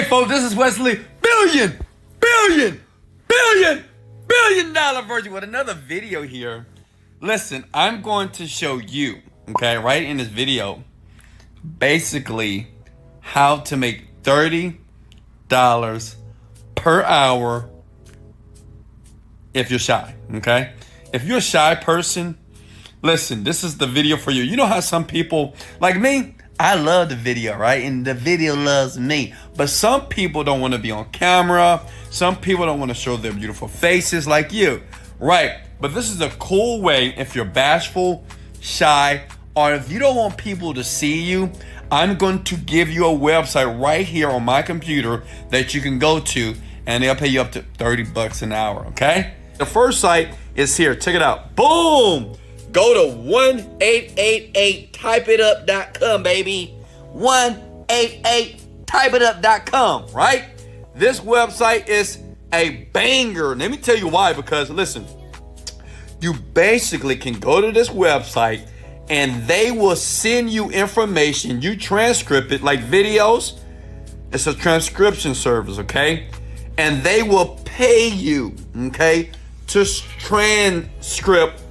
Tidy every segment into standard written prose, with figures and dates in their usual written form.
folks, this is Wesley Virgin with another video here. Listen, I'm going to show you, okay, right in this video, basically how to make $30 per hour if you're shy, okay? If you're a shy person, listen, this is the video for you. You know how some people, like me, I love the video, right? And the video loves me. But some people don't want to be on camera. Some people don't want to show their beautiful faces like you, right? But this is a cool way if you're bashful, shy, or if you don't want people to see you. I'm going to give you a website right here on my computer that you can go to, and they'll pay you up to $30 an hour, okay? The first site is here. Check it out. Boom! Go to 1888typeitup.com, baby. 1888typeitup.com, right? This website is a banger. Let me tell you why, because listen, you basically can go to this website and they will send you information. You transcript it like videos. It's a transcription service, okay? And they will pay you, okay, to transcript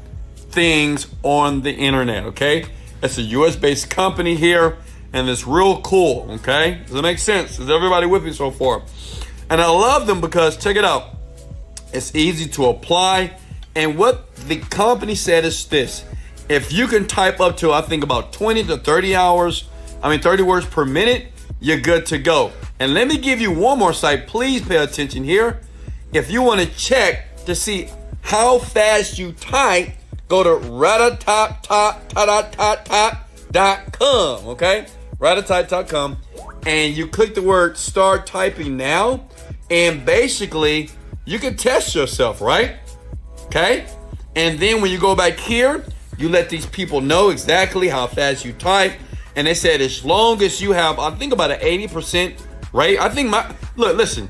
things on the internet, okay? It's a US-based company here, and it's real cool, okay? Does it make sense? Is everybody with me so far? And I love them because, check it out, it's easy to apply. And what the company said is this: if you can type up to, I think, about 20 to 30 words per minute, you're good to go. And let me give you one more site. Please pay attention here. If you want to check to see how fast you type, go to ratatop.com, okay? Ratatop.com, and you click the word start typing now, and basically you can test yourself, right? Okay? And then when you go back here, you let these people know exactly how fast you type, and they said as long as you have, I think, about an 80% rate. I think listen,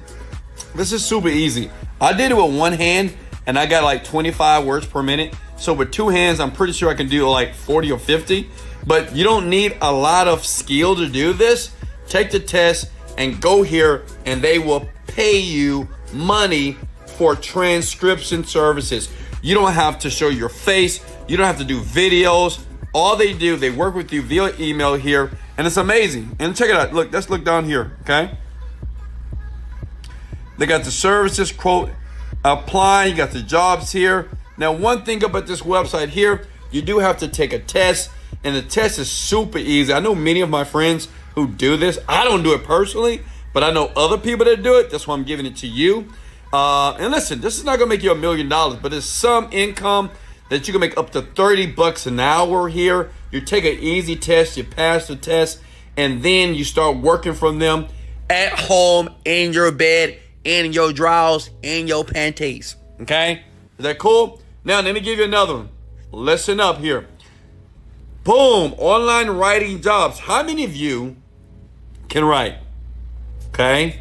this is super easy. I did it with one hand, and I got like 25 words per minute. So with two hands, I'm pretty sure I can do like 40 or 50. But you don't need a lot of skill to do this. Take the test and go here, and they will pay you money for transcription services. You don't have to show your face. You don't have to do videos. All they do, they work with you via email here, and it's amazing. And check it out. Look, let's look down here, okay? They got the services, quote, apply. You got the jobs here. Now, one thing about this website here, you do have to take a test, and the test is super easy. I know many of my friends who do this. I don't do it personally, but I know other people that do it. That's why I'm giving it to you. And listen, this is not gonna make you $1 million, but it's some income that you can make up to $30 an hour here. You take an easy test, you pass the test, and then you start working from them at home, in your bed, in your drawers, in your panties. Okay? Is that cool? Now, let me give you another one. Listen up here. Boom, online writing jobs. How many of you can write? Okay?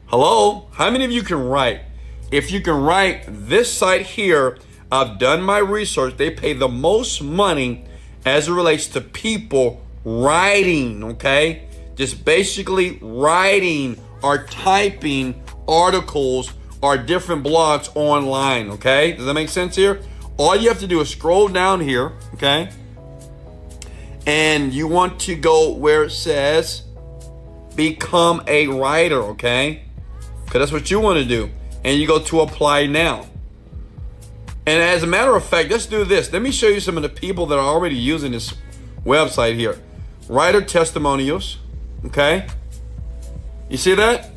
Hello? How many of you can write? If you can write, this site here, I've done my research. They pay the most money as it relates to people writing, okay? Just basically writing or typing articles or different blogs online, okay? Does that make sense here? All you have to do is scroll down here, okay? And you want to go where it says become a writer, okay? Because that's what you want to do. And you go to apply now. And as a matter of fact, let's do this. Let me show you some of the people that are already using this website here. Writer testimonials, okay? You see that?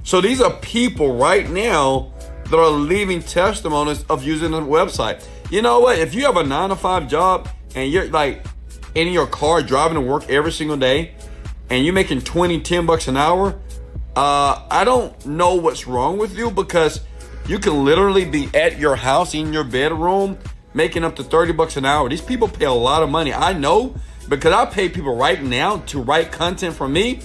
So these are people right now that are leaving testimonies of using the website. You know what? If you have a 9-to-5 job and you're like in your car driving to work every single day and you're making $10 an hour, I don't know what's wrong with you, because you can literally be at your house in your bedroom making up to $30 an hour. These people pay a lot of money. I know, because I pay people right now to write content for me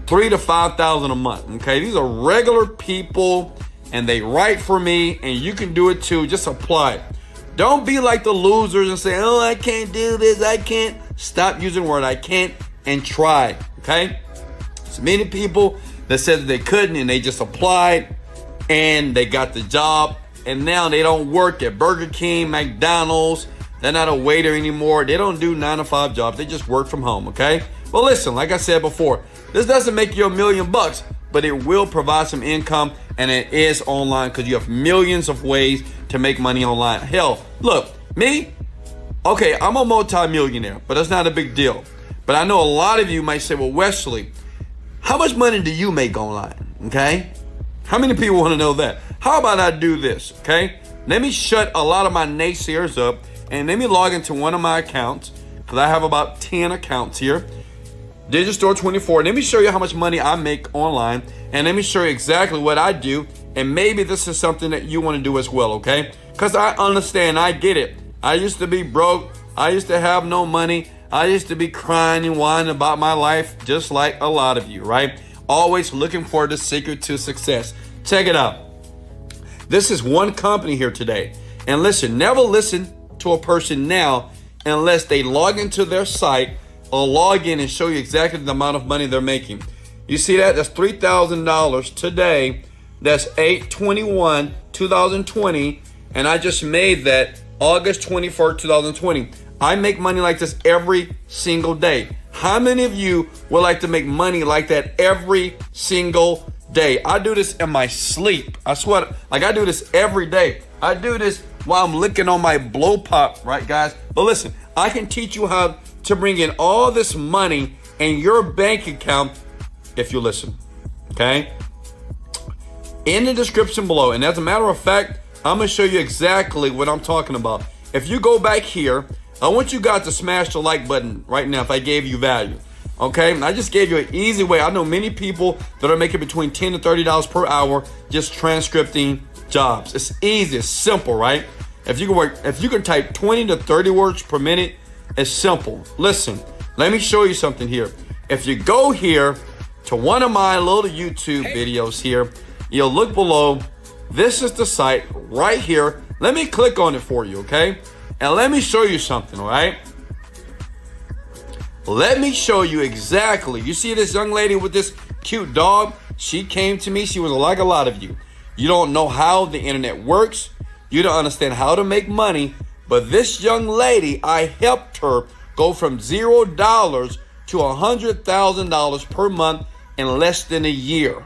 $3,000 to $5,000 a month. Okay, these are regular people and they write for me, and you can do it too. Just apply. Don't be like the losers and say, oh, I can't do this, I can't. Stop using the word I can't and try. Okay, There's many people that said that they couldn't and they just applied and they got the job, and now they don't work at Burger King, McDonald's. They're not a waiter anymore. They don't do 9-to-5 jobs. They just work from home, okay? Well, listen, like I said before, this doesn't make you $1 million, but it will provide some income, and it is online because you have millions of ways to make money online. Hell, look, me, okay, I'm a multi-millionaire, but that's not a big deal. But I know a lot of you might say, well, Wesley, how much money do you make online, okay? How many people want to know that? How about I do this, okay? Let me shut a lot of my naysayers up, and let me log into one of my accounts, because I have about 10 accounts here. Digistore 24. Let me show you how much money I make online, and let me show you exactly what I do, and maybe this is something that you want to do as well, okay? Because I understand, I get it. I used to be broke. I used to have no money. I used to be crying and whining about my life, just like a lot of you, right? Always looking for the secret to success. Check it out. This is one company here today. And listen, never listen to a person now unless they log into their site or log in and show you exactly the amount of money they're making. You see that? That's $3,000 today. That's 8/21/2020. And I just made that August 24th, 2020. I make money like this every single day. How many of you would like to make money like that every single day? I do this in my sleep. I swear, like I do this every day. I do this while I'm licking on my blow pop, right, guys? But listen, I can teach you how to bring in all this money in your bank account if you listen, okay? In the description below, and as a matter of fact, I'm gonna show you exactly what I'm talking about. If you go back here, I want you guys to smash the like button right now if I gave you value, okay? I just gave you an easy way. I know many people that are making between $10 to $30 per hour just transcripting jobs. It's easy, it's simple, right? If you can type 20 to 30 words per minute, it's simple. Listen, let me show you something here. If you go here to one of my little YouTube videos here, you'll look below. This is the site right here. Let me click on it for you, okay? And let me show you something, all right? Let me show you exactly. You see this young lady with this cute dog? She came to me. She was like a lot of you. You don't know how the internet works. You don't understand how to make money. But this young lady, I helped her go from $0 to $100,000 per month in less than a year.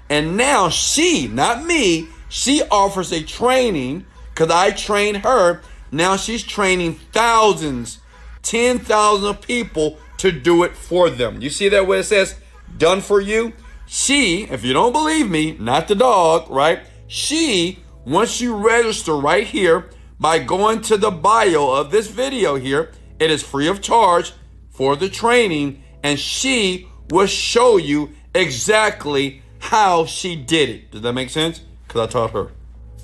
And now she, not me, she offers a training because I trained her. Now she's training thousands, 10,000 people to do it for them. You see that where it says done for you? She, if you don't believe me, not the dog, right? She, once you register right here by going to the bio of this video here, it is free of charge for the training, and she will show you exactly how she did it. Does that make sense? Because I taught her,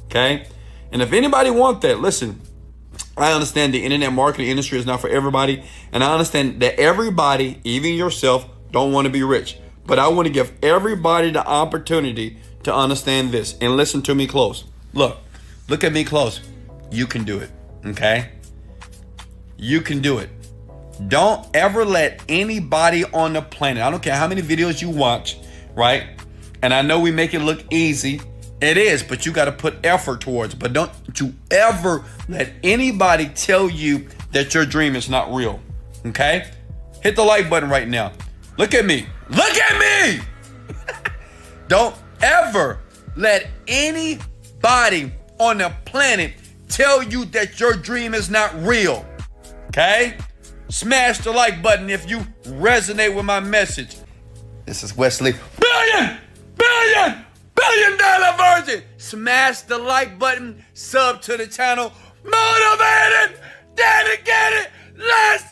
okay? And if anybody wants that, listen, I understand the internet marketing industry is not for everybody, and I understand that everybody, even yourself, don't want to be rich. But I want to give everybody the opportunity to understand this, and listen to me close. Look at me close. You can do it, okay? You can do it. Don't ever let anybody on the planet, I don't care how many videos you watch, right? And I know we make it look easy. It is, but you got to put effort towards it. But don't you ever let anybody tell you that your dream is not real, okay? Hit the like button right now. Look at me. Look at me! Don't ever let anybody on the planet tell you that your dream is not real, okay? Smash the like button if you resonate with my message. This is Wesley Billion Dollar Virgin. Smash the like button, sub to the channel. Motivated, dedicated, let's